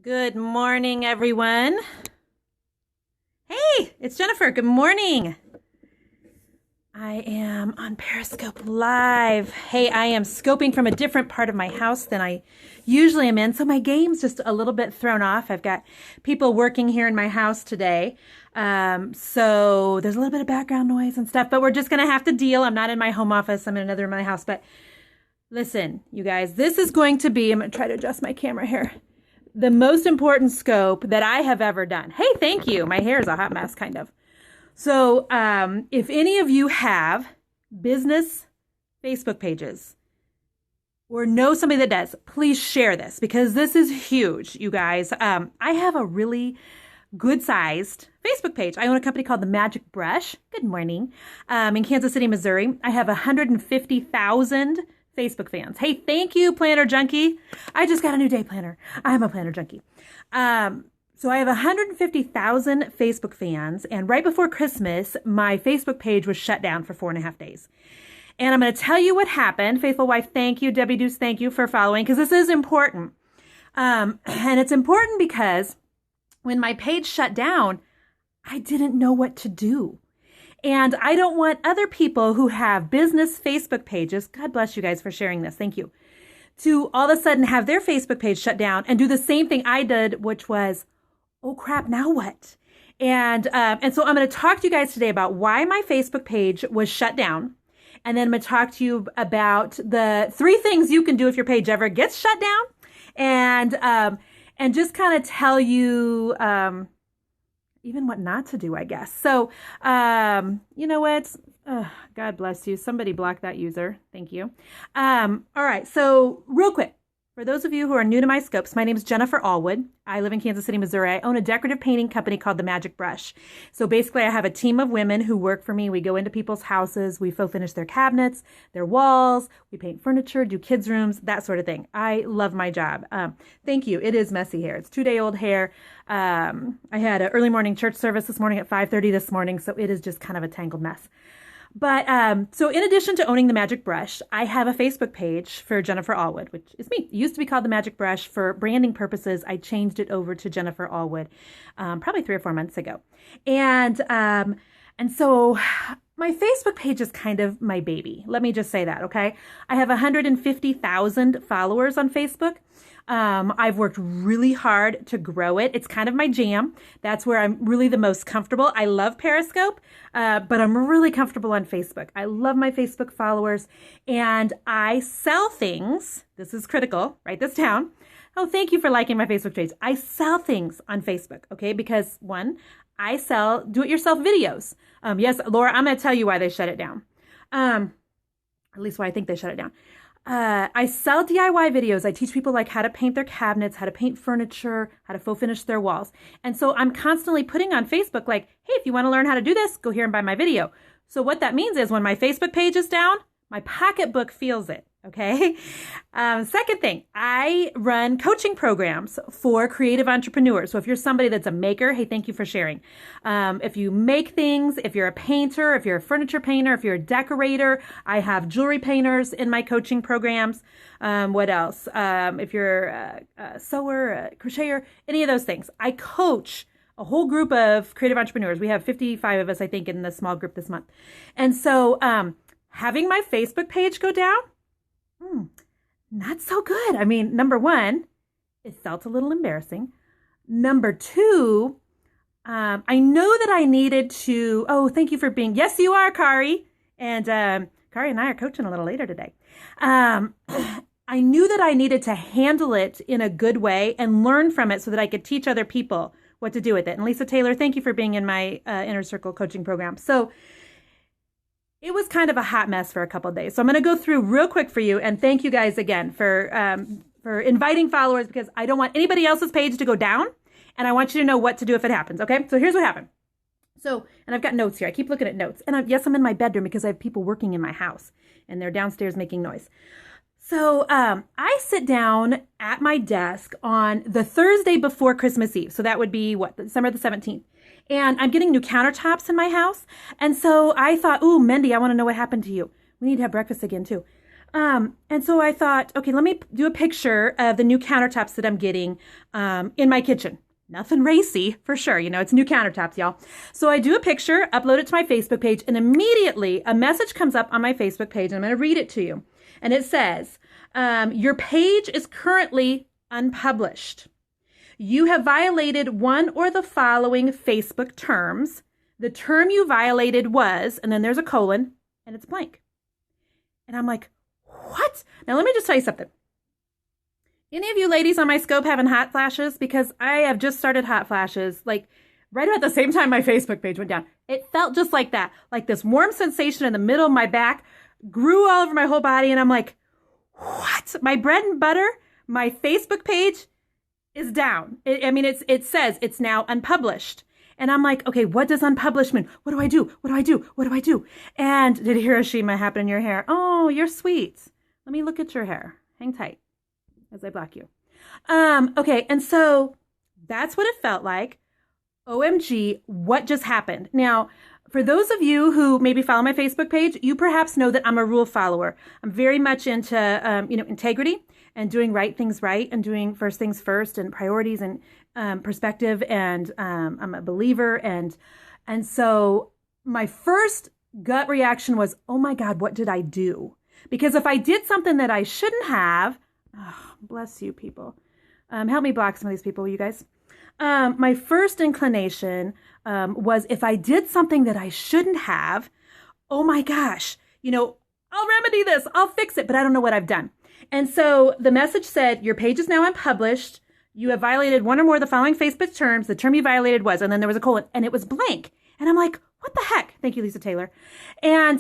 Good morning, everyone. Hey, it's Jennifer. Good morning. I am on Periscope Live. Hey, I am scoping from a different part of my house than I usually am in, so my game's just a little bit thrown off. I've got people working here in my house today, so there's a little bit of background noise and stuff, but we're just going to have to deal. I'm not in my home office. I'm in another room in my house, but listen, you guys, this is going to be, I'm going to try to adjust my camera here, the most important scope that I have ever done. Hey, thank you. My hair is a hot mess, kind of. So if any of you have business Facebook pages or know somebody that does, please share this because this is huge, you guys. I have a really good-sized Facebook page. I own a company called The Magic Brush. Good morning. In Kansas City, Missouri. I have 150,000 Facebook fans. Hey, thank you, Planner Junkie. I just got a new day planner. I'm a Planner Junkie. So I have 150,000 Facebook fans, and right before Christmas, my Facebook page was shut down for 4.5 days. And I'm going to tell you what happened. Faithful Wife, thank you. Debbie Deuce, thank you for following, because this is important. And it's important because when my page shut down, I didn't know what to do. And I don't want other people who have business Facebook pages, God bless you guys for sharing this, thank you, to all of a sudden have their Facebook page shut down and do the same thing I did, which was, oh crap, now what? And so I'm going to talk to you guys today about why my Facebook page was shut down. And then I'm going to talk to you about the 3 things you can do if your page ever gets shut down. And just kind of tell you even what not to do, I guess. So, you know what? God bless you. Somebody block that user. Thank you. All right. So real quick, for those of you who are new to my scopes, my name is Jennifer Allwood. I live in Kansas City, Missouri. I own a decorative painting company called The Magic Brush. So basically, I have a team of women who work for me. We go into people's houses. We faux finish their cabinets, their walls. We paint furniture, do kids' rooms, that sort of thing. I love my job. Thank you. It is messy hair. It's 2-day-old hair. I had an early morning church service this morning at 5:30 this morning, so it is just kind of a tangled mess. But so in addition to owning The Magic Brush, I have a Facebook page for Jennifer Allwood, which is me. It used to be called The Magic Brush. For branding purposes, I changed it over to Jennifer Allwood probably 3 or 4 months ago. And so my Facebook page is kind of my baby. Let me just say that, okay? I have 150,000 followers on Facebook. I've worked really hard to grow it. It's kind of my jam. That's where I'm really the most comfortable. I love Periscope, but I'm really comfortable on Facebook. I love my Facebook followers, and I sell things. This is critical. Write this down. Oh, thank you for liking my Facebook page. I sell things on Facebook, okay? Because 1, I sell do-it-yourself videos. Yes, Laura, I'm going to tell you why they shut it down. At least why I think they shut it down. I sell DIY videos. I teach people like how to paint their cabinets, how to paint furniture, how to faux finish their walls. And so I'm constantly putting on Facebook like, hey, if you want to learn how to do this, go here and buy my video. So what that means is when my Facebook page is down, my pocketbook feels it. Okay. Second thing, I run coaching programs for creative entrepreneurs. So if you're somebody that's a maker, hey, thank you for sharing. If you make things, if you're a painter, if you're a furniture painter, if you're a decorator, I have jewelry painters in my coaching programs. What else? If you're a sewer, a crocheter, any of those things, I coach a whole group of creative entrepreneurs. We have 55 of us, I think, in the small group this month. And so having my Facebook page go down, not so good. I mean, number 1, it felt a little embarrassing. Number 2, I know that I needed to, oh, thank you for being, yes, you are, Kari. And Kari and I are coaching a little later today. I knew that I needed to handle it in a good way and learn from it so that I could teach other people what to do with it. And Lisa Taylor, thank you for being in my Inner Circle coaching program. So it was kind of a hot mess for a couple of days. So I'm going to go through real quick for you. And thank you guys again for inviting followers, because I don't want anybody else's page to go down. And I want you to know what to do if it happens. Okay. So here's what happened. So, and I've got notes here. I keep looking at notes. And yes, I'm in my bedroom because I have people working in my house and they're downstairs making noise. So I sit down at my desk on the Thursday before Christmas Eve. So that would be what, December the 17th. And I'm getting new countertops in my house. And so I thought, ooh, Mendy, I want to know what happened to you. We need to have breakfast again too. And so I thought, okay, let me do a picture of the new countertops that I'm getting in my kitchen. Nothing racy for sure. You know, it's new countertops, y'all. So I do a picture, upload it to my Facebook page, and immediately a message comes up on my Facebook page. And I'm going to read it to you. And it says, your page is currently unpublished. You have violated one or the following Facebook terms. The term you violated was, and then there's a colon, and it's blank. And I'm like, what? Now, let me just tell you something. Any of you ladies on my scope having hot flashes? Because I have just started hot flashes, like right about the same time my Facebook page went down. It felt just like that, like this warm sensation in the middle of my back grew all over my whole body. And I'm like, what? My bread and butter, my Facebook page is down. It says it's now unpublished. And I'm like, okay, what does unpublished mean? What do I do? What do I do? What do I do? And did Hiroshima happen in your hair? Oh, you're sweet. Let me look at your hair. Hang tight as I block you. Okay, and so that's what it felt like. OMG, what just happened? Now, for those of you who maybe follow my Facebook page, you perhaps know that I'm a rule follower. I'm very much into, integrity and doing right things right and doing first things first and priorities and perspective. And I'm a believer. And so my first gut reaction was, oh my God, what did I do? Because if I did something that I shouldn't have, oh, bless you people. Help me block some of these people, you guys. My first inclination was if I did something that I shouldn't have, oh my gosh, I'll remedy this, I'll fix it, but I don't know what I've done. And so the message said, your page is now unpublished. You have violated one or more of the following Facebook terms. The term you violated was, and then there was a colon, and it was blank. And I'm like, what the heck? Thank you, Lisa Taylor. And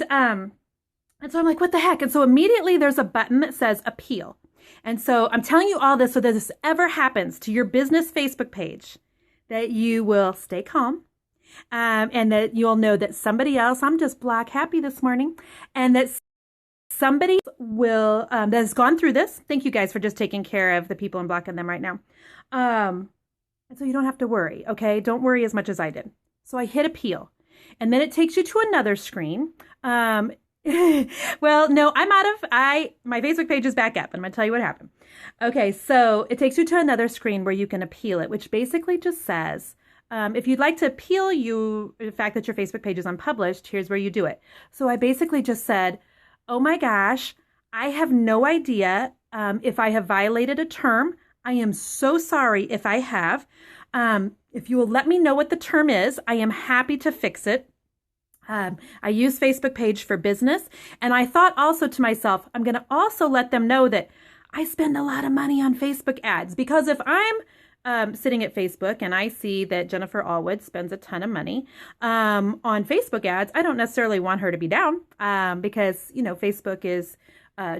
so I'm like, what the heck? And so immediately there's a button that says appeal. And so I'm telling you all this so that this ever happens to your business Facebook page, that you will stay calm and that you'll know that somebody else, I'm just black happy this morning, and that somebody will, that has gone through this. Thank you guys for just taking care of the people and blocking them right now. And so you don't have to worry, okay? Don't worry as much as I did. So I hit appeal, and then it takes you to another screen. Well, no, my Facebook page is back up. I'm going to tell you what happened. Okay, so it takes you to another screen where you can appeal it, which basically just says, if you'd like to appeal the fact that your Facebook page is unpublished, here's where you do it. So I basically just said, oh my gosh, I have no idea if I have violated a term. I am so sorry if I have. If you will let me know what the term is, I am happy to fix it. I use Facebook page for business. And I thought also to myself, I'm going to also let them know that I spend a lot of money on Facebook ads, because if I'm sitting at Facebook and I see that Jennifer Allwood spends a ton of money on Facebook ads, I don't necessarily want her to be down because, Facebook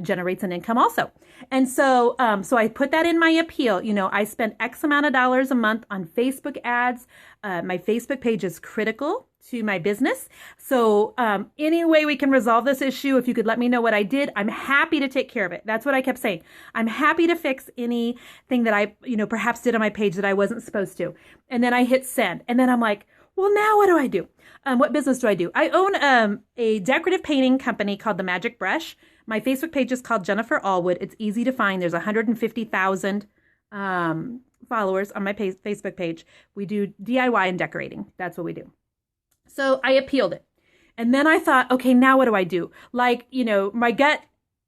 generates an income also. And so I put that in my appeal. I spend X amount of dollars a month on Facebook ads. My Facebook page is critical to my business. So any way we can resolve this issue, if you could let me know what I did, I'm happy to take care of it. That's what I kept saying. I'm happy to fix anything that I, perhaps did on my page that I wasn't supposed to. And then I hit send. And then I'm like, well, now what do I do? What business do I do? I own a decorative painting company called The Magic Brush. My Facebook page is called Jennifer Allwood. It's easy to find. There's 150,000 followers on my Facebook page. We do DIY and decorating. That's what we do. So I appealed it. And then I thought, okay, now what do I do? Like, my gut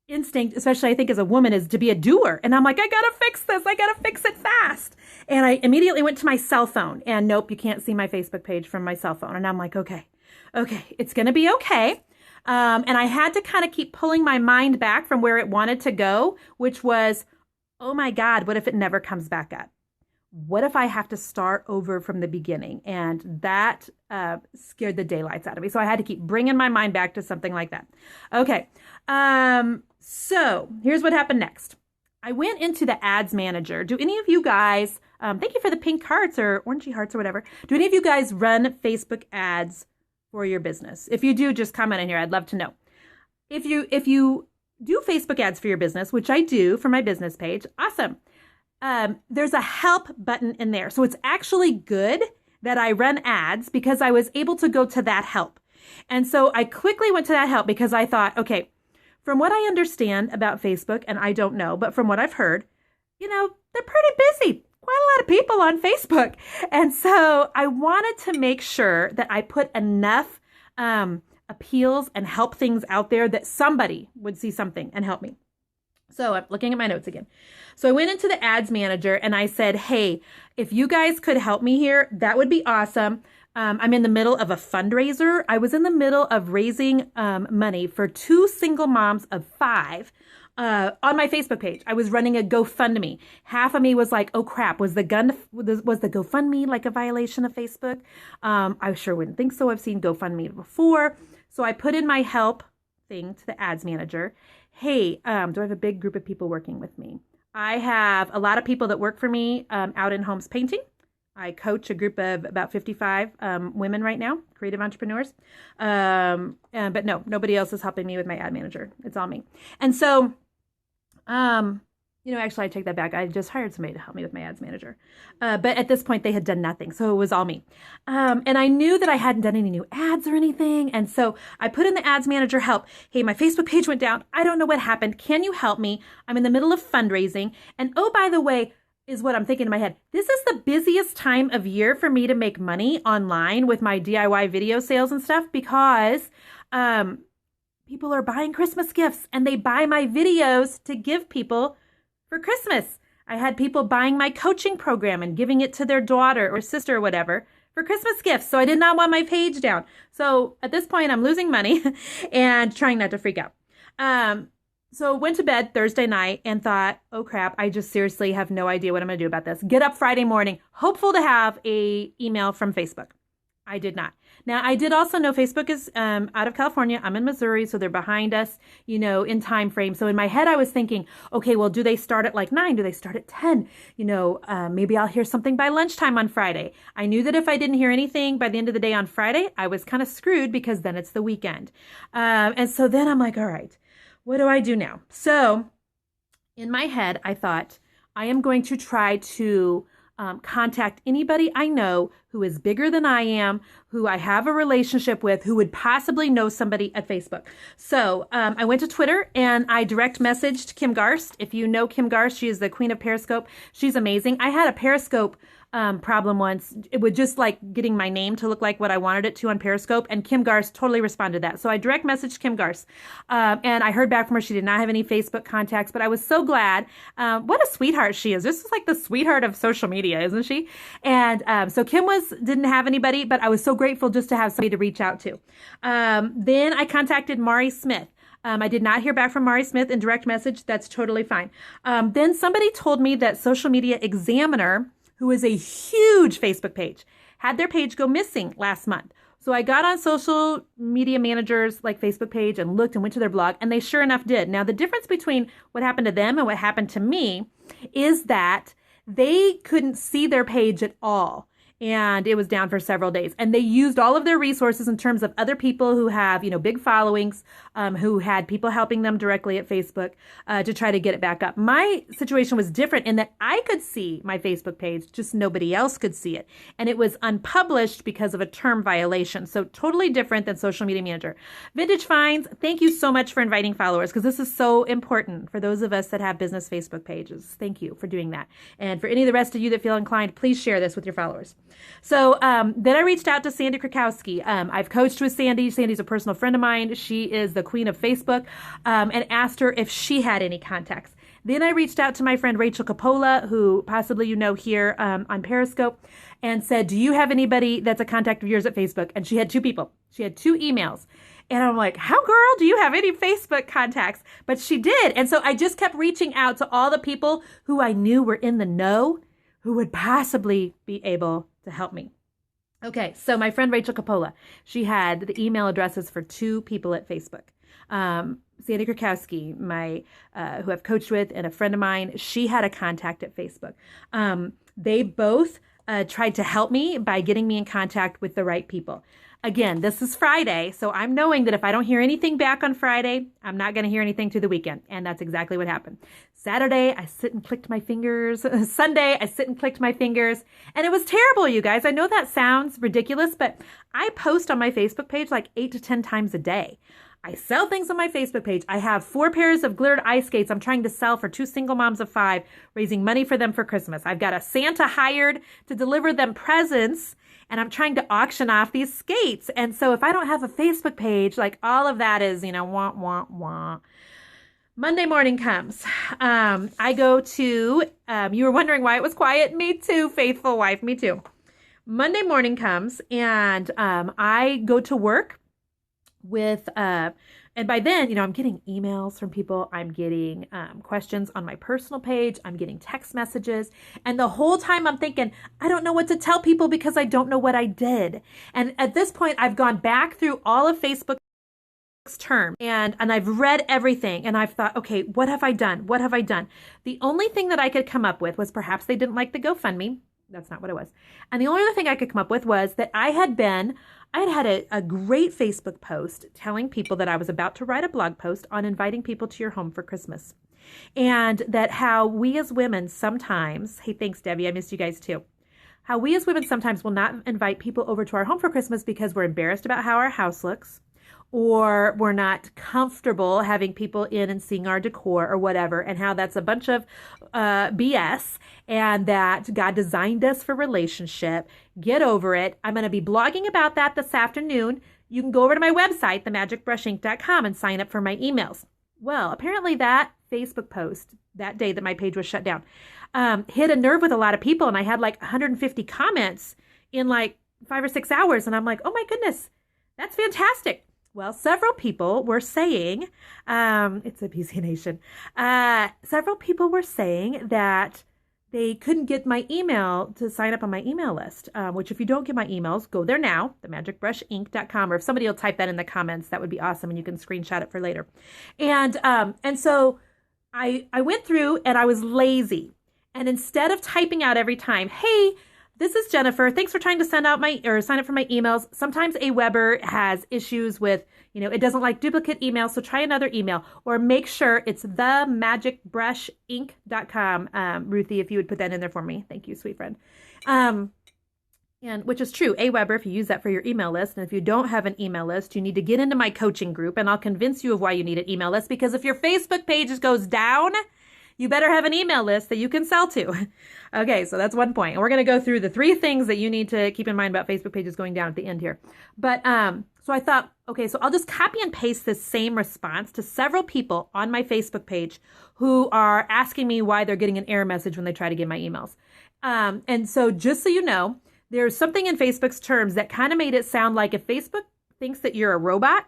instinct, especially I think as a woman, is to be a doer. And I'm like, I got to fix this. I got to fix it fast. And I immediately went to my cell phone, and nope, you can't see my Facebook page from my cell phone. And I'm like, okay, it's going to be okay. And I had to kind of keep pulling my mind back from where it wanted to go, which was, oh my God, what if it never comes back up? What if I have to start over from the beginning? And that scared the daylights out of me. So I had to keep bringing my mind back to something like that. Okay. So here's what happened next. I went into the ads manager. Do any of you guys, thank you for the pink hearts or orangey hearts or whatever. Do any of you guys run Facebook ads for your business? If you do, just comment in here. I'd love to know. If you do Facebook ads for your business, which I do for my business page, awesome. There's a help button in there. So it's actually good that I run ads because I was able to go to that help. And so I quickly went to that help because I thought, okay, from what I understand about Facebook, and I don't know, but from what I've heard, they're pretty busy. Quite a lot of people on Facebook. And so I wanted to make sure that I put enough appeals and help things out there that somebody would see something and help me. So I'm looking at my notes again. So I went into the ads manager and I said, hey, if you guys could help me here, that would be awesome. I'm in the middle of a fundraiser. I was in the middle of raising money for 2 single moms of 5 on my Facebook page. I was running a GoFundMe. Half of me was like, oh crap, was the GoFundMe like a violation of Facebook? I sure wouldn't think so. I've seen GoFundMe before. So I put in my help thing to the ads manager. Hey, do I have a big group of people working with me? I have a lot of people that work for me out in homes painting. I coach a group of about 55 women right now, creative entrepreneurs. But no, nobody else is helping me with my ad manager. It's all me. And so, actually I take that back. I just hired somebody to help me with my ads manager. But at this point they had done nothing. So it was all me. And I knew that I hadn't done any new ads or anything. And so I put in the ads manager help. Hey, my Facebook page went down. I don't know what happened. Can you help me? I'm in the middle of fundraising. And oh, by the way, is what I'm thinking in my head. This is the busiest time of year for me to make money online with my DIY video sales and stuff because people are buying Christmas gifts and they buy my videos to give people for Christmas. I had people buying my coaching program and giving it to their daughter or sister or whatever for Christmas gifts. So I did not want my page down. So at this point, I'm losing money and trying not to freak out. So went to bed Thursday night and thought, oh crap, I just seriously have no idea what I'm going to do about this. Get up Friday morning, hopeful to have a email from Facebook. I did not. Now, I did also know Facebook is out of California. I'm in Missouri, so they're behind us, in time frame. So in my head, I was thinking, okay, well, do they start at like 9? Do they start at 10? Maybe I'll hear something by lunchtime on Friday. I knew that if I didn't hear anything by the end of the day on Friday, I was kind of screwed because then it's the weekend. And so then I'm like, all right, what do I do now? So in my head, I thought I am going to try to contact anybody I know who is bigger than I am, who I have a relationship with, who would possibly know somebody at Facebook. So I went to Twitter and I direct messaged Kim Garst. If you know Kim Garst, she is the queen of Periscope. She's amazing. I had a Periscope problem once. It was just like getting my name to look like what I wanted it to on Periscope. And Kim Garst totally responded to that. So I direct messaged Kim Garst and I heard back from her. She did not have any Facebook contacts, but I was so glad. What a sweetheart she is. This is like the sweetheart of social media, isn't she? And so Kim didn't have anybody, but I was so grateful just to have somebody to reach out to. Then I contacted Mari Smith. I did not hear back from Mari Smith in direct message. That's totally fine. Then somebody told me that Social Media Examiner, who is a huge Facebook page, had their page go missing last month. So I got on social media managers like Facebook page and looked and went to their blog, and they sure enough did. Now, the difference between what happened to them and what happened to me is that they couldn't see their page at all. And it was down for several days. And they used all of their resources in terms of other people who have, big followings, who had people helping them directly at Facebook to try to get it back up. My situation was different in that I could see my Facebook page, just nobody else could see it. And it was unpublished because of a term violation. So totally different than Social Media Manager. Vintage Finds, thank you so much for inviting followers because this is so important for those of us that have business Facebook pages. Thank you for doing that. And for any of the rest of you that feel inclined, please share this with your followers. So then I reached out to Sandy Krakowski. I've coached with Sandy. Sandy's a personal friend of mine. She is the queen of Facebook, and asked her if she had any contacts. Then I reached out to my friend Rachel Coppola, who possibly here on Periscope, and said, do you have anybody that's a contact of yours at Facebook? And she had 2 people. She had 2 emails. And I'm like, how, girl, do you have any Facebook contacts? But she did. And so I just kept reaching out to all the people who I knew were in the know, who would possibly be able to help me. Okay, so my friend Rachel Coppola, she had the email addresses for 2 people at Facebook. Sandy Krakowski, who I've coached with, and a friend of mine, she had a contact at Facebook. They both tried to help me by getting me in contact with the right people. Again, this is Friday, so I'm knowing that if I don't hear anything back on Friday, I'm not going to hear anything through the weekend. And that's exactly what happened. Saturday, I sit and clicked my fingers. Sunday, I sit and clicked my fingers. And it was terrible, you guys. I know that sounds ridiculous, but I post on my Facebook page like 8 to 10 times a day. I sell things on my Facebook page. I have 4 pairs of glittered ice skates I'm trying to sell for 2 single moms of 5, raising money for them for Christmas. I've got a Santa hired to deliver them presents, and I'm trying to auction off these skates. And so if I don't have a Facebook page, like all of that is, wah, wah, wah. Monday morning comes. I go to, you were wondering why it was quiet? Me too, faithful wife, me too. Monday morning comes, and I go to work with, and by then, I'm getting emails from people. I'm getting questions on my personal page. I'm getting text messages. And the whole time I'm thinking, I don't know what to tell people because I don't know what I did. And at this point, I've gone back through all of Facebook's term and I've read everything. And I've thought, okay, what have I done? What have I done? The only thing that I could come up with was perhaps they didn't like the GoFundMe. That's not what it was. And the only other thing I could come up with was that I had had a great Facebook post telling people that I was about to write a blog post on inviting people to your home for Christmas. And that how we as women sometimes, hey, thanks, Debbie, I missed you guys too. How we as women sometimes will not invite people over to our home for Christmas because we're embarrassed about how our house looks, or we're not comfortable having people in and seeing our decor or whatever, and how that's a bunch of BS, and that God designed us for relationship. Get over it. I'm going to be blogging about that this afternoon. You can go over to my website, themagicbrushinc.com, and sign up for my emails. Well, apparently that Facebook post that day that my page was shut down hit a nerve with a lot of people, and I had like 150 comments in like 5 or 6 hours, and I'm like, oh my goodness, that's fantastic. Well, several people were saying, it's a PC Nation, several people were saying that they couldn't get my email to sign up on my email list, which if you don't get my emails, go there now, themagicbrushinc.com, or if somebody will type that in the comments, that would be awesome, and you can screenshot it for later. And so I went through and I was lazy. And instead of typing out every time, hey, this is Jennifer. Thanks for trying to sign up for my emails. Sometimes Aweber has issues with, it doesn't like duplicate emails, so try another email, or make sure it's themagicbrushinc.com. Ruthie, if you would put that in there for me. Thank you, sweet friend. And which is true, Aweber, if you use that for your email list. And if you don't have an email list, you need to get into my coaching group, and I'll convince you of why you need an email list, because if your Facebook page goes down, you better have an email list that you can sell to. Okay, so that's one point. And we're going to go through the 3 things that you need to keep in mind about Facebook pages going down at the end here. But so I thought, okay, so I'll just copy and paste this same response to several people on my Facebook page who are asking me why they're getting an error message when they try to get my emails. And so just so you know, there's something in Facebook's terms that kind of made it sound like if Facebook thinks that you're a robot,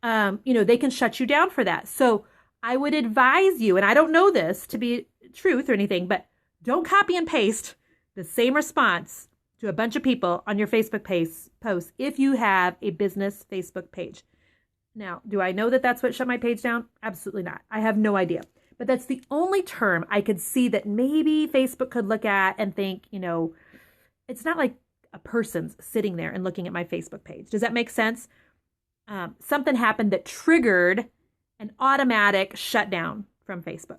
they can shut you down for that. So I would advise you, and I don't know this to be truth or anything, but don't copy and paste the same response to a bunch of people on your Facebook post if you have a business Facebook page. Now, do I know that that's what shut my page down? Absolutely not. I have no idea. But that's the only term I could see that maybe Facebook could look at and think, it's not like a person's sitting there and looking at my Facebook page. Does that make sense? Something happened that triggered an automatic shutdown from Facebook.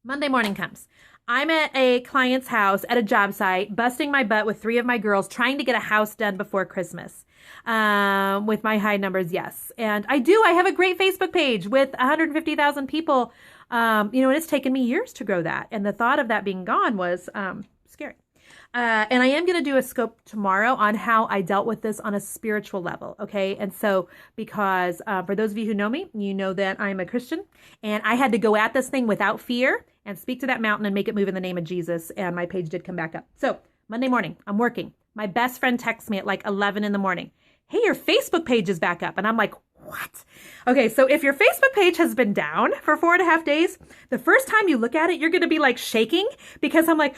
Monday morning comes. I'm at a client's house at a job site, busting my butt with 3 of my girls, trying to get a house done before Christmas with my high numbers, yes. And I have a great Facebook page with 150,000 people, and it's taken me years to grow that. And the thought of that being gone was scary. And I am going to do a scope tomorrow on how I dealt with this on a spiritual level. Okay. And so, because for those of you who know me, you know that I'm a Christian, and I had to go at this thing without fear and speak to that mountain and make it move in the name of Jesus. And my page did come back up. So Monday morning, I'm working. My best friend texts me at like 11 in the morning. Hey, your Facebook page is back up. And I'm like, what? Okay, so if your Facebook page has been down for 4.5 days, the first time you look at it, you're going to be like shaking, because I'm like,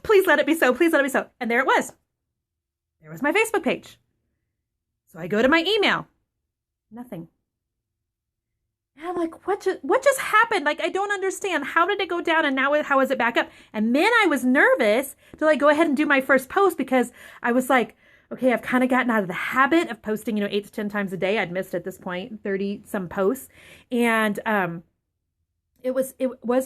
please let it be so. Please let it be so. And there it was. There was my Facebook page. So I go to my email. Nothing. And I'm like, what just happened? Like, I don't understand. How did it go down? And now how is it back up? And then I was nervous to like go ahead and do my first post, because I was like, okay, I've kind of gotten out of the habit of posting, 8 to 10 times a day. I'd missed at this point 30 some posts. And it was,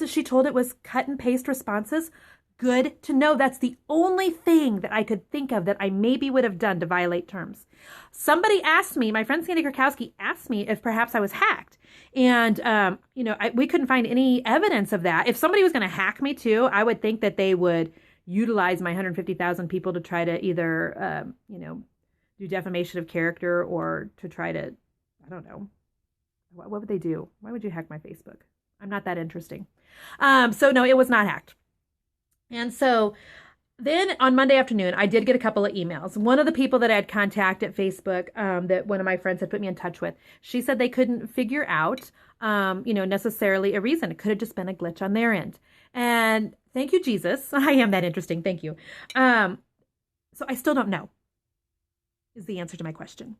as she told, it was cut and paste responses. good to know. That's the only thing that I could think of that I maybe would have done to violate terms. Somebody asked me, my friend Sandy Krakowski asked me if perhaps I was hacked. And, we couldn't find any evidence of that. If somebody was going to hack me too, I would think that they would utilize my 150,000 people to try to either, do defamation of character or to try to, I don't know. What would they do? Why would you hack my Facebook? I'm not that interesting. So no, it was not hacked. And so then on Monday afternoon, I did get a couple of emails. One of the people that I had contacted at Facebook, that one of my friends had put me in touch with, she said they couldn't figure out, necessarily a reason. It could have just been a glitch on their end. And thank you, Jesus. I am that interesting. Thank you. So I still don't know is the answer to my question.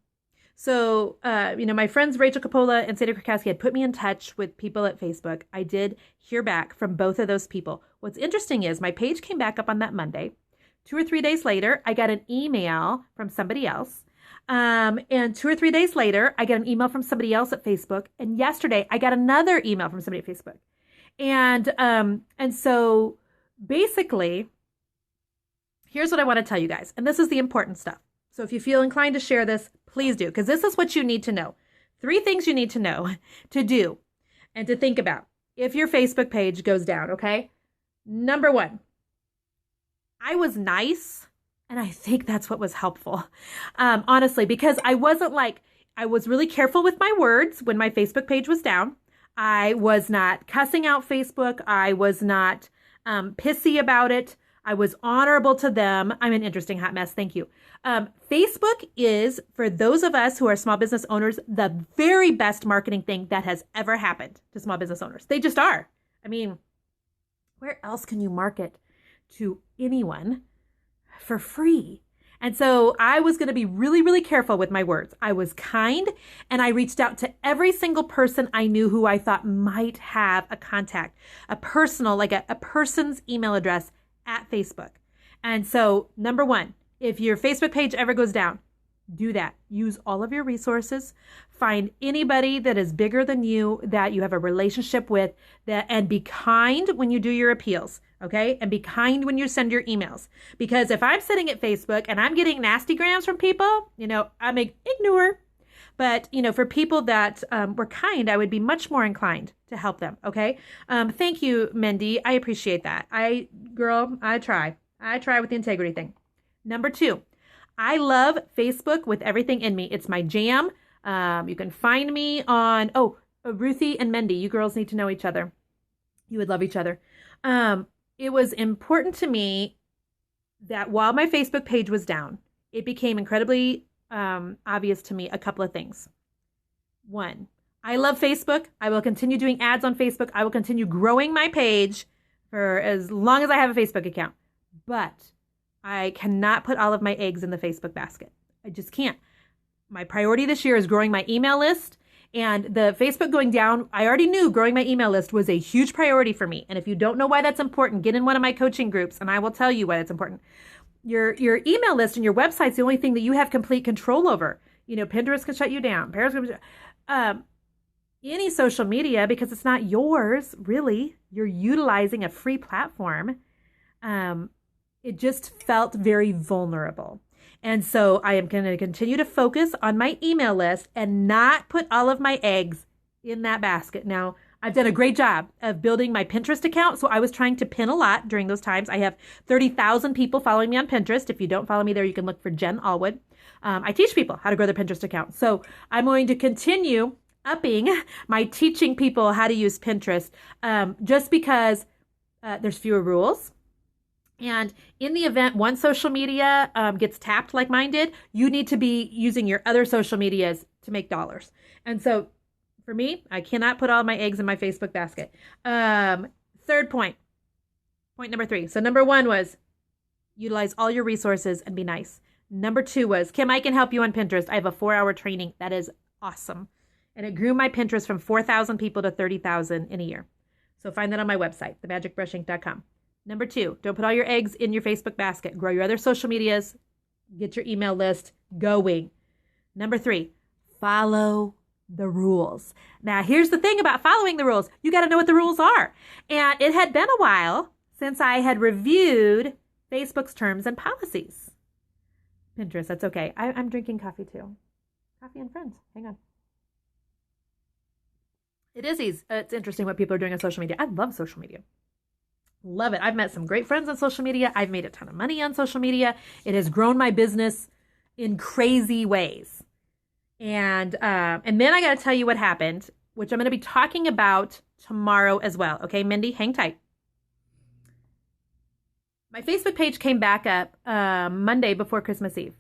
So, my friends Rachel Coppola and Sadie Krakowski had put me in touch with people at Facebook. I did hear back from both of those people. What's interesting is my page came back up on that Monday. 2 or 3 days later, I got an email from somebody else. And 2 or 3 days later, I got an email from somebody else at Facebook. And yesterday, I got another email from somebody at Facebook. And so basically, here's what I want to tell you guys. And this is the important stuff. So if you feel inclined to share this, please do, because this is what you need to know. 3 things you need to know, to do, and to think about if your Facebook page goes down, okay? Number 1, I was nice, and I think that's what was helpful, honestly, because I was really careful with my words when my Facebook page was down. I was not cussing out Facebook. I was not pissy about it. I was honorable to them. I'm an interesting hot mess. Thank you. Facebook is, for those of us who are small business owners, the very best marketing thing that has ever happened to small business owners. They just are. I mean, where else can you market to anyone for free? And so I was going to be really, really careful with my words. I was kind, and I reached out to every single person I knew who I thought might have a contact, a personal, like a person's email address at Facebook. And so, number 1, if your Facebook page ever goes down, do that. Use all of your resources. Find anybody that is bigger than you, that you have a relationship with, and be kind when you do your appeals, okay? And be kind when you send your emails. Because if I'm sitting at Facebook and I'm getting nasty grams from people, I'm ignore. But, for people that were kind, I would be much more inclined to help them, okay? Thank you, Mindy. I appreciate that. I try. I try with the integrity thing. Number 2, I love Facebook with everything in me. It's my jam. You can find me on, Ruthie and Mindy. You girls need to know each other. You would love each other. It was important to me that while my Facebook page was down, it became incredibly obvious to me a couple of things. 1, I love Facebook. I will continue doing ads on Facebook. I will continue growing my page for as long as I have a Facebook account. But I cannot put all of my eggs in the Facebook basket. I just can't. My priority this year is growing my email list, and the Facebook going down, I already knew growing my email list was a huge priority for me. And if you don't know why that's important, get in one of my coaching groups and I will tell you why that's important. Your email list and your website's the only thing that you have complete control over. Pinterest can shut you down. Any social media, because it's not yours, really. You're utilizing a free platform. It just felt very vulnerable. And so I am going to continue to focus on my email list and not put all of my eggs in that basket. Now, I've done a great job of building my Pinterest account. So I was trying to pin a lot during those times. I have 30,000 people following me on Pinterest. If you don't follow me there, you can look for Jen Allwood. I teach people how to grow their Pinterest account. So I'm going to continue upping my teaching people how to use Pinterest, just because there's fewer rules. And in the event one social media gets tapped like mine did, you need to be using your other social medias to make dollars. And so for me, I cannot put all my eggs in my Facebook basket. Third point number 3. So number 1 was utilize all your resources and be nice. Number 2 was, Kim, I can help you on Pinterest. I have a 4-hour training. That is awesome. And it grew my Pinterest from 4,000 people to 30,000 in a year. So find that on my website, themagicbrushinc.com. Number 2, don't put all your eggs in your Facebook basket. Grow your other social medias. Get your email list going. Number 3, follow the rules. Now, here's the thing about following the rules. You got to know what the rules are. And it had been a while since I had reviewed Facebook's terms and policies. Pinterest, that's okay. I'm drinking coffee too. Coffee and friends. Hang on. It is easy. It's interesting what people are doing on social media. I love social media. Love it. I've met some great friends on social media. I've made a ton of money on social media. It has grown my business in crazy ways. And then I got to tell you what happened, which I'm going to be talking about tomorrow as well. Okay, Mindy, hang tight. My Facebook page came back up Monday before Christmas Eve.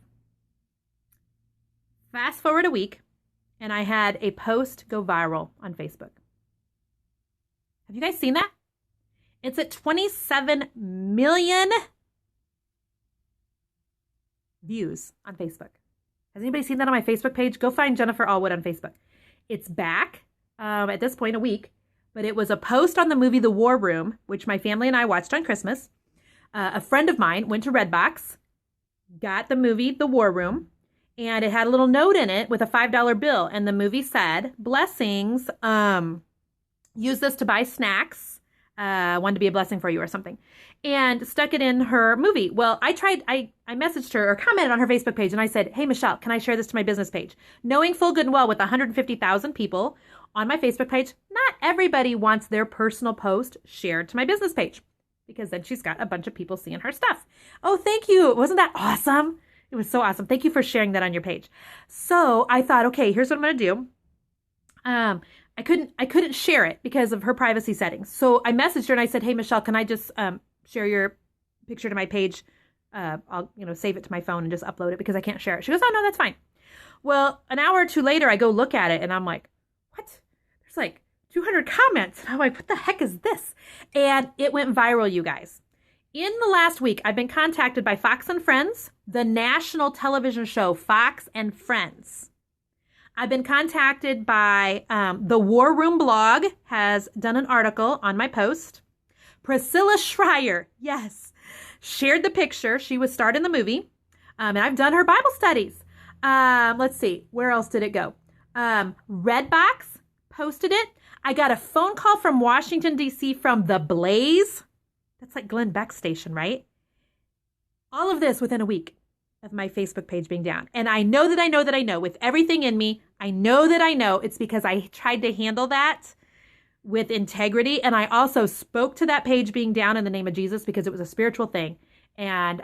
Fast forward a week, and I had a post go viral on Facebook. Have you guys seen that? It's at 27 million views on Facebook. Has anybody seen that on my Facebook page? Go find Jennifer Allwood on Facebook. It's back at this point a week, but it was a post on the movie The War Room, which my family and I watched on Christmas. A friend of mine went to Redbox, got the movie The War Room, and it had a little note in it with a $5 bill. And the movie said, blessings, use this to buy snacks. Wanted to be a blessing for you or something, and stuck it in her movie. Well, I messaged her or commented on her Facebook page, and I said, hey, Michelle, can I share this to my business page? Knowing full good and well with 150,000 people on my Facebook page, not everybody wants their personal post shared to my business page, because then she's got a bunch of people seeing her stuff. Oh, thank you. Wasn't that awesome? It was so awesome. Thank you for sharing that on your page. So I thought, okay, here's what I'm going to do. I couldn't share it because of her privacy settings. So I messaged her and I said, hey, Michelle, can I just share your picture to my page? I'll save it to my phone and just upload it because I can't share it. She goes, oh, no, that's fine. Well, an hour or two later, I go look at it and I'm like, what? There's like 200 comments. And I'm like, what the heck is this? And it went viral, you guys. In the last week, I've been contacted by Fox and Friends, the national television show Fox and Friends. I've been contacted by the War Room blog has done an article on my post. Priscilla Schreier, yes, shared the picture. She was starred in the movie. And I've done her Bible studies. Let's see, where else did it go? Redbox posted it. I got a phone call from Washington, D.C. from The Blaze. That's like Glenn Beck's station, right? All of this within a week of my Facebook page being down. And I know with everything in me, I know it's because I tried to handle that with integrity. And I also spoke to that page being down in the name of Jesus because it was a spiritual thing. And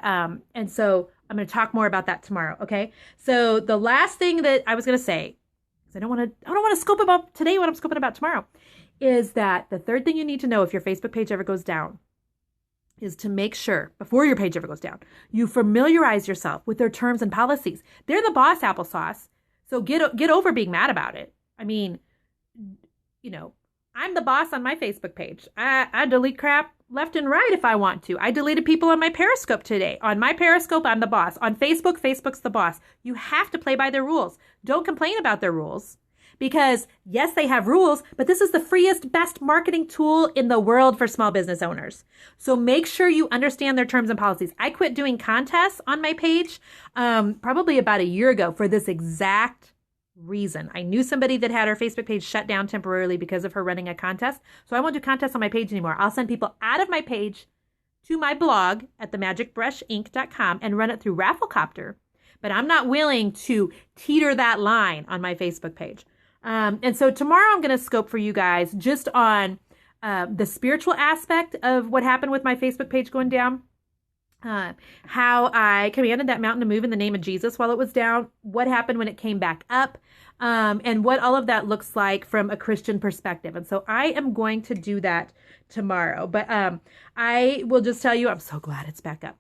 so I'm going to talk more about that tomorrow. Okay. So the last thing that I was going to say, because I don't want to scope about today what I'm scoping about tomorrow, is that the third thing you need to know if your Facebook page ever goes down is to make sure, before your page ever goes down, you familiarize yourself with their terms and policies. They're the boss, applesauce. So get over being mad about it. I mean, I'm the boss on my Facebook page. I delete crap left and right if I want to. I deleted people on my Periscope today. On my Periscope, I'm the boss. On Facebook, Facebook's the boss. You have to play by their rules. Don't complain about their rules. Because yes, they have rules, but this is the freest, best marketing tool in the world for small business owners. So make sure you understand their terms and policies. I quit doing contests on my page probably about a year ago for this exact reason. I knew somebody that had her Facebook page shut down temporarily because of her running a contest. So I won't do contests on my page anymore. I'll send people out of my page to my blog at themagicbrushinc.com and run it through Rafflecopter. But I'm not willing to teeter that line on my Facebook page. And so tomorrow I'm going to scope for you guys just on the spiritual aspect of what happened with my Facebook page going down, how I commanded that mountain to move in the name of Jesus while it was down, what happened when it came back up, and what all of that looks like from a Christian perspective. And so I am going to do that tomorrow. But I will just tell you, I'm so glad it's back up.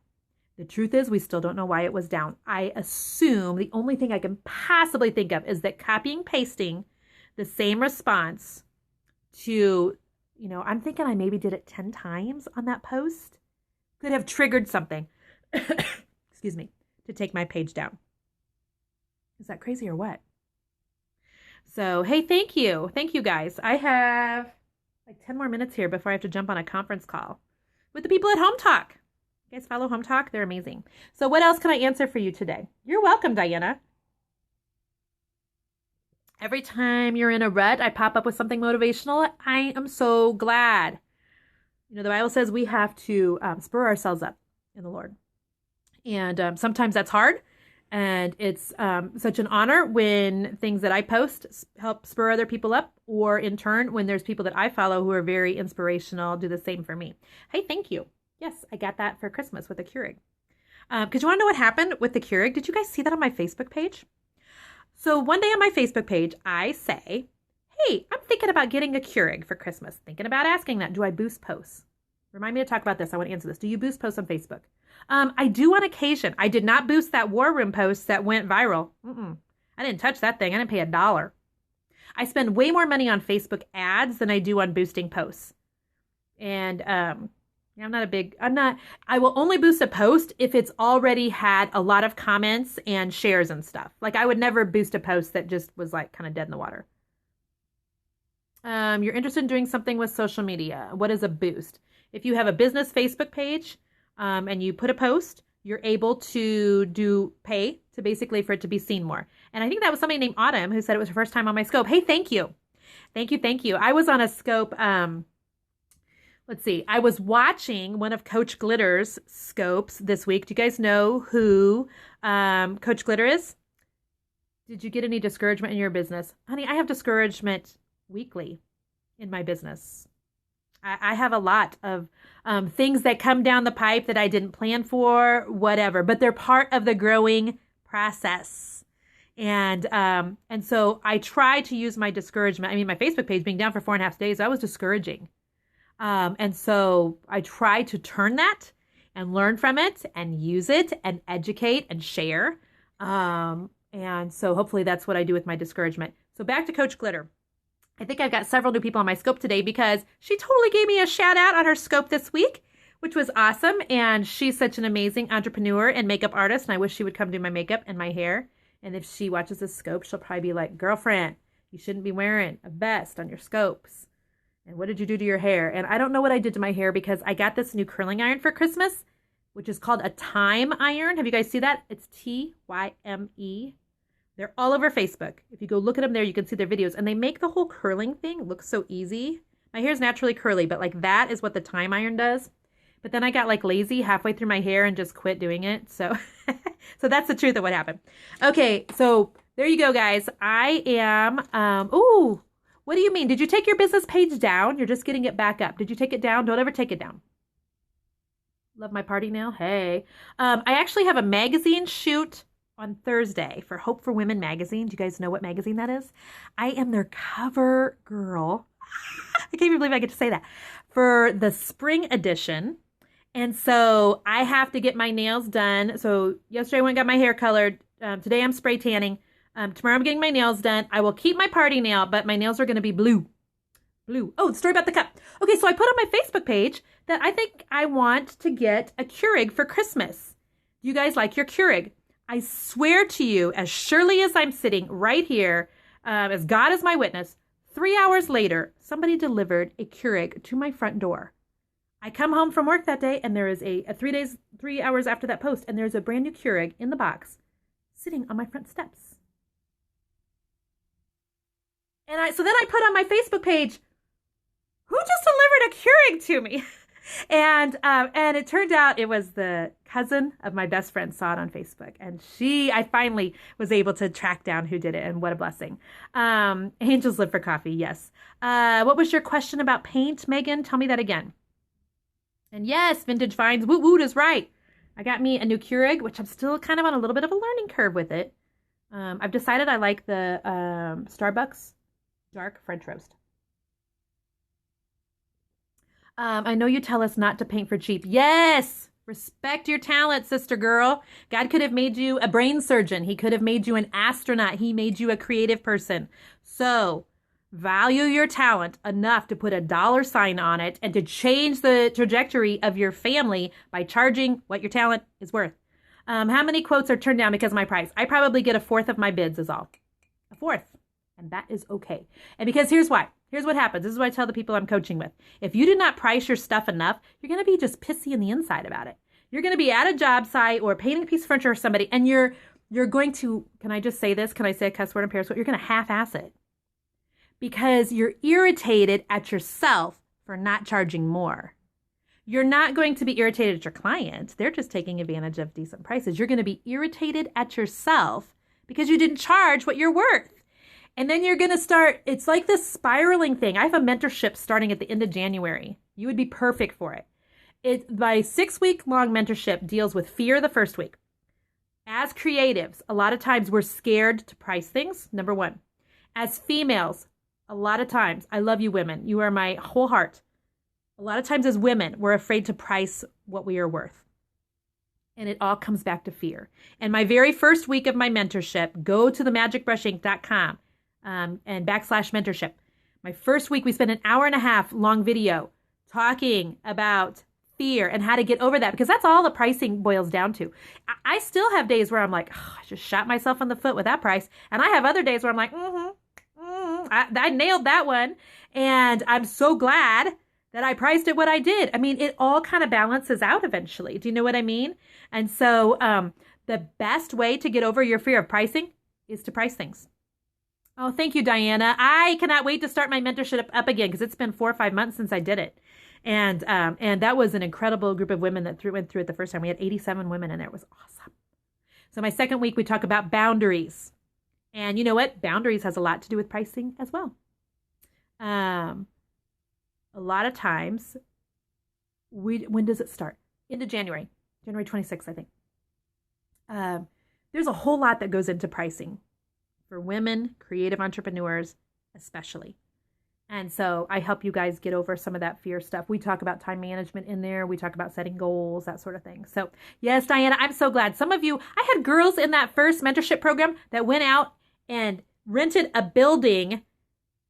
The truth is, we still don't know why it was down. I assume the only thing I can possibly think of is that copying, pasting the same response to, I'm thinking I maybe did it 10 times on that post, could have triggered something, excuse me, to take my page down. Is that crazy or what? So, hey, thank you. Thank you, guys. I have like 10 more minutes here before I have to jump on a conference call with the people at Home Talk. You guys follow Home Talk? They're amazing. So what else can I answer for you today? You're welcome, Diana. Every time you're in a rut, I pop up with something motivational. I am so glad. You know, the Bible says we have to spur ourselves up in the Lord. And sometimes that's hard. And it's such an honor when things that I post help spur other people up, or in turn, when there's people that I follow who are very inspirational, do the same for me. Hey, thank you. Yes, I got that for Christmas with a Keurig. Because you want to know what happened with the Keurig? Did you guys see that on my Facebook page? So one day on my Facebook page, I say, hey, I'm thinking about getting a Keurig for Christmas. Thinking about asking that. Do I boost posts? Remind me to talk about this. I want to answer this. Do you boost posts on Facebook? I do on occasion. I did not boost that War Room post that went viral. I didn't touch that thing. I didn't pay $1. I spend way more money on Facebook ads than I do on boosting posts. And I will only boost a post if it's already had a lot of comments and shares and stuff. Like I would never boost a post that just was like kind of dead in the water. You're interested in doing something with social media. What is a boost? If you have a business Facebook page, and you put a post, you're able to pay to basically for it to be seen more. And I think that was somebody named Autumn who said it was her first time on my scope. Hey, thank you. Thank you. I was on a scope. Let's see. I was watching one of Coach Glitter's scopes this week. Do you guys know who Coach Glitter is? Did you get any discouragement in your business? Honey, I have discouragement weekly in my business. I have a lot of things that come down the pipe that I didn't plan for, whatever, but they're part of the growing process. And so I try to use my discouragement. I mean, my Facebook page being down for 4.5 days, that was discouraging. And so I try to turn that and learn from it and use it and educate and share. And so hopefully that's what I do with my discouragement. So back to Coach Glitter. I think I've got several new people on my scope today because she totally gave me a shout out on her scope this week, which was awesome. And she's such an amazing entrepreneur and makeup artist. And I wish she would come do my makeup and my hair. And if she watches this scope, she'll probably be like, girlfriend, you shouldn't be wearing a vest on your scopes. And what did you do to your hair? And I don't know what I did to my hair because I got this new curling iron for Christmas, which is called a Time Iron. Have you guys seen that? It's Tyme. They're all over Facebook. If you go look at them there, you can see their videos. And they make the whole curling thing look so easy. My hair is naturally curly, but like that is what the Time Iron does. But then I got like lazy halfway through my hair and just quit doing it. So, so that's the truth of what happened. Okay, so there you go, guys. I am, what do you mean? Did you take your business page down? You're just getting it back up. Did you take it down? Don't ever take it down. Love my party now. Hey. I actually have a magazine shoot on Thursday for Hope for Women magazine. Do you guys know what magazine that is? I am their cover girl. I can't even believe I get to say that. For the spring edition. And so I have to get my nails done. So yesterday I went and got my hair colored. Today I'm spray tanning. Tomorrow I'm getting my nails done. I will keep my party nail, but my nails are going to be blue. Blue. Oh, the story about the cup. Okay, so I put on my Facebook page that I think I want to get a Keurig for Christmas. Do you guys like your Keurig? I swear to you, as surely as I'm sitting right here, as God is my witness, 3 hours later, somebody delivered a Keurig to my front door. I come home from work that day, and there is a 3 hours after that post, and there's a brand new Keurig in the box sitting on my front steps. And so then I put on my Facebook page, who just delivered a Keurig to me? And it turned out it was the cousin of my best friend saw it on Facebook. And I finally was able to track down who did it. And what a blessing. Angels live for coffee. Yes. What was your question about paint, Megan? Tell me that again. And yes, Vintage Finds. Woot woot is right. I got me a new Keurig, which I'm still kind of on a little bit of a learning curve with it. I've decided I like the Starbucks dark French roast. I know you tell us not to paint for cheap. Yes! Respect your talent, sister girl. God could have made you a brain surgeon. He could have made you an astronaut. He made you a creative person. So, value your talent enough to put a dollar sign on it and to change the trajectory of your family by charging what your talent is worth. How many quotes are turned down because of my price? I probably get 1/4 of my bids is all. 1/4. And that is okay. And because here's why. Here's what happens. This is what I tell the people I'm coaching with. If you do not price your stuff enough, you're going to be just pissy in the inside about it. You're going to be at a job site or painting a piece of furniture for somebody, and you're going to, can I just say this? Can I say a cuss word in Periscope? You're going to half-ass it because you're irritated at yourself for not charging more. You're not going to be irritated at your client. They're just taking advantage of decent prices. You're going to be irritated at yourself because you didn't charge what you're worth. And then you're going to start, it's like this spiraling thing. I have a mentorship starting at the end of January. You would be perfect for it. My 6-week-long mentorship deals with fear the first week. As creatives, a lot of times we're scared to price things, number one. As females, a lot of times, I love you women. You are my whole heart. A lot of times as women, we're afraid to price what we are worth. And it all comes back to fear. And my very first week of my mentorship, go to themagicbrushinc.com and /mentorship. My first week, we spent an hour and a half long video talking about fear and how to get over that, because that's all the pricing boils down to. I still have days where I'm like, oh, I just shot myself in the foot with that price. And I have other days where I'm like, I nailed that one. And I'm so glad that I priced it what I did. I mean, it all kind of balances out eventually. Do you know what I mean? And so the best way to get over your fear of pricing is to price things. Oh, thank you, Diana. I cannot wait to start my mentorship up again because it's been 4 or 5 months since I did it. And that was an incredible group of women that went through it the first time. We had 87 women in there. It was awesome. So my second week, we talk about boundaries. And you know what? Boundaries has a lot to do with pricing as well. A lot of times, when does it start? Into January 26th, I think. There's a whole lot that goes into pricing for women, creative entrepreneurs, especially. And so I help you guys get over some of that fear stuff. We talk about time management in there. We talk about setting goals, that sort of thing. So yes, Diana, I'm so glad. Some of you, I had girls in that first mentorship program that went out and rented a building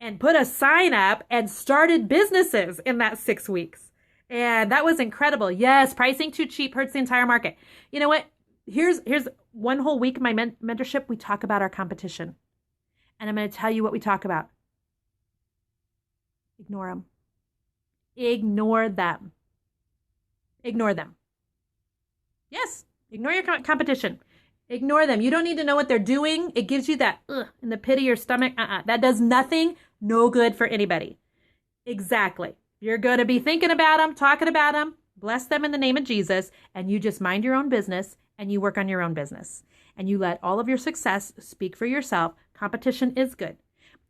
and put a sign up and started businesses in that 6 weeks. And that was incredible. Yes, pricing too cheap hurts the entire market. You know what? Here's one whole week of my mentorship. We talk about our competition. And I'm going to tell you what we talk about. Ignore them. Ignore them. Ignore them. Yes, ignore your competition. Ignore them. You don't need to know what they're doing. It gives you that in the pit of your stomach. That does nothing. No good for anybody. Exactly. You're going to be thinking about them, talking about them. Bless them in the name of Jesus. And you just mind your own business and you work on your own business. And you let all of your success speak for yourself. Competition is good.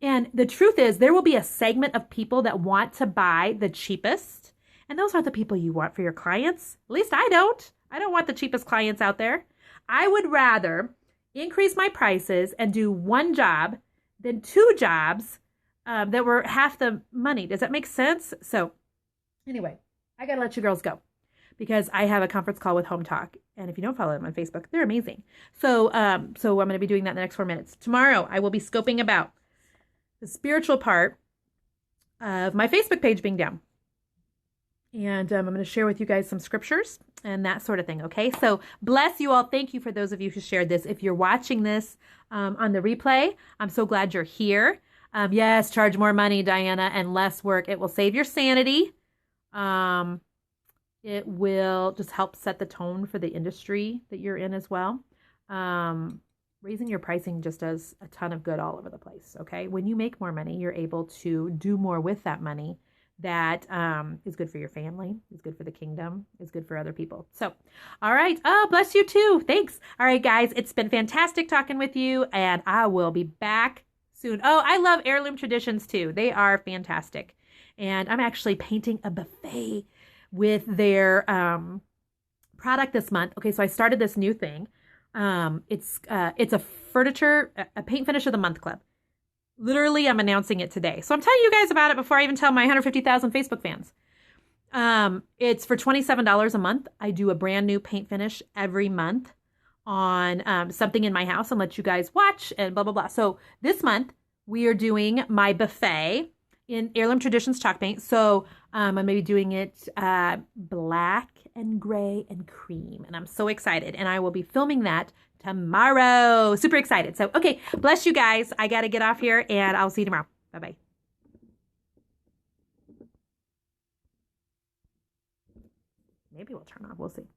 And the truth is, there will be a segment of people that want to buy the cheapest. And those aren't the people you want for your clients. At least I don't. I don't want the cheapest clients out there. I would rather increase my prices and do one job than 2 jobs that were half the money. Does that make sense? So anyway, I got to let you girls go because I have a conference call with Home Talk. And if you don't follow them on Facebook, they're amazing. So I'm going to be doing that in the next 4 minutes. Tomorrow, I will be scoping about the spiritual part of my Facebook page being down. And I'm going to share with you guys some scriptures and that sort of thing. Okay. So bless you all. Thank you for those of you who shared this. If you're watching this on the replay, I'm so glad you're here. Yes. Charge more money, Diana, and less work. It will save your sanity. It will just help set the tone for the industry that you're in as well. Raising your pricing just does a ton of good all over the place. Okay. When you make more money, you're able to do more with that money. That is good for your family, is good for the kingdom, is good for other people. So, all right. Oh, bless you too. Thanks. All right, guys. It's been fantastic talking with you, and I will be back soon. Oh, I love Heirloom Traditions too. They are fantastic. And I'm actually painting a buffet with their product this month. Okay, so I started this new thing. It's a paint finish of the month club. Literally, I'm announcing it today. So I'm telling you guys about it before I even tell my 150,000 Facebook fans. It's for $27 a month. I do a brand new paint finish every month on something in my house and let you guys watch and blah, blah, blah. So this month, we are doing my buffet in Heirloom Traditions chalk paint. So I'm maybe doing it black and gray and cream. And I'm so excited. And I will be filming that tomorrow. Super excited. So, okay. Bless you guys. I got to get off here and I'll see you tomorrow. Bye-bye. Maybe we'll turn off. We'll see.